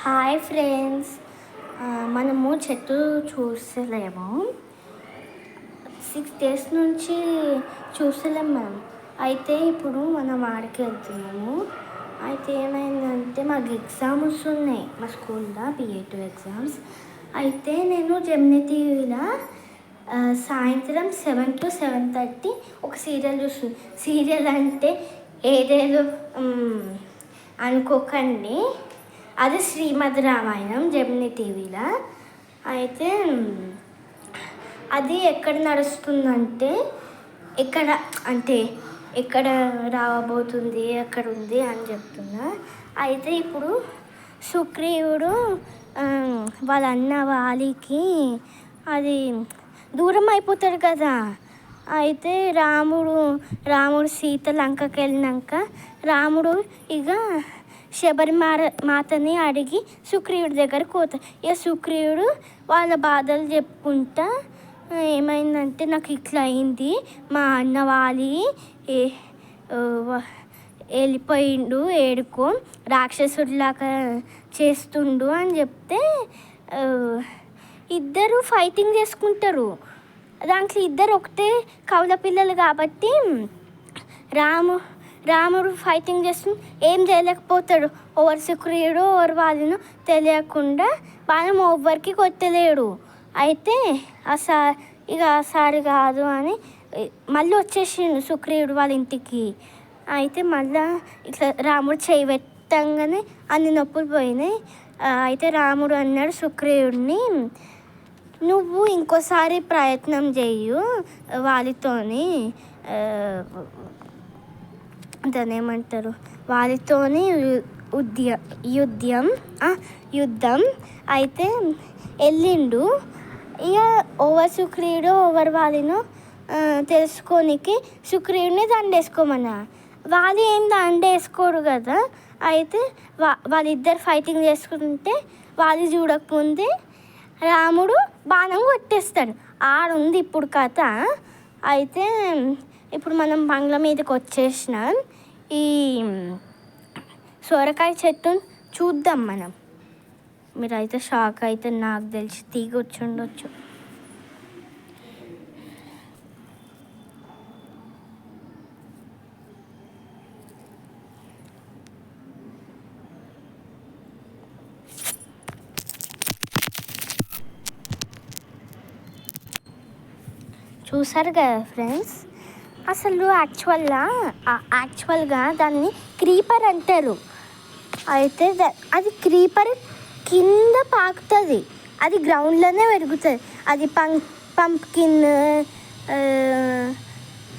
Hi friends. మనము చెట్టు చూస్తలేము. 6 days నుంచి చూస్తలేము మనం. అయితే ఇప్పుడు మనం ఆడికి వెళ్తున్నాము. అయితే ఏమైందంటే మాకు ఎగ్జామ్స్ ఉన్నాయి మా స్కూల్లో, BA2 ఎగ్జామ్స్. అయితే నేను జెమినీ టీవీలో సాయంత్రం 7 to 7:30 ఒక సీరియల్ చూస్తుంది. సీరియల్ అంటే ఏదేదో అనుకోకండి, అది శ్రీమద్ రామాయణం జెమినీ టీవీలో. అయితే అది ఎక్కడ నడుస్తుందంటే ఎక్కడ రాబోతుంది, ఎక్కడ ఉంది అని చెప్తున్నా. అయితే ఇప్పుడు సుగ్రీవుడు వాళ్ళ అన్న వాలికి అది దూరం అయిపోతాడు కదా. అయితే రాముడు సీత లంకకి వెళ్ళినాక రాముడు ఇక మాతని అడిగి సుగ్రీవుడి దగ్గరికి పోతాడు. ఇక సుగ్రీవుడు వాళ్ళ బాధలు చెప్పుకుంటా ఏమైందంటే నాకు ఇట్లా అయింది, మా అన్న వాలి వెళ్ళిపోయిండు, ఏడుకో రాక్షసుడిలాగా చేస్తుండు అని చెప్తే ఇద్దరు ఫైటింగ్ చేసుకుంటారు. దాంట్లో ఇద్దరు ఒకటే కౌల పిల్లలు కాబట్టి రాముడు ఫైటింగ్ చేస్తూ ఏం చేయలేకపోతాడు. ఓవర్ సుగ్రీవుడు ఓవర్ వాళ్ళను తెలియకుండా బాణం ఓవర్కి కొట్టలేడు. అయితే ఈసారి కాదు అని మళ్ళీ వచ్చేసిండు సుగ్రీవుడు వాళ్ళ ఇంటికి. అయితే మళ్ళీ ఇట్లా రాముడు చేయి పెట్టంగానే అన్ని నొప్పులు పోయినాయి. అయితే రాముడు అన్నాడు సుగ్రీవుడిని, నువ్వు ఇంకోసారి ప్రయత్నం చేయు వాళ్ళతోని, దాన్ని ఏమంటారు, వాళ్ళతోని యుద్ధం. అయితే వెళ్ళిండు. ఇక సుగ్రీవుడు ఓవర్ వాళ్ళను తెలుసుకోనికి సుగ్రీవుడిని దండేసుకోమన్నా. వాళ్ళు ఏం దండేసుకోడు కదా. అయితే వాళ్ళిద్దరు ఫైటింగ్ చేసుకుంటే వాళ్ళు చూడకముందే రాముడు బాణం కొట్టేస్తాడు. ఆడుంది ఇప్పుడు కథ. అయితే ఇప్పుడు మనం బంగ్లా మీదకి వచ్చేసినాం. ఈ సొరకాయ చెట్టును చూద్దాం మనం. మీరైతే షాక్ అయితే, నాకు తెలిసి తీగ వచ్చి ఉండొచ్చు. చూసారు కదా ఫ్రెండ్స్, అసలు యాక్చువల్గా దాన్ని క్రీపర్ అంటారు. అయితే అది క్రీపర్ కింద పాకుతుంది, అది గ్రౌండ్లోనే పెరుగుతుంది. అది పంప్కిన్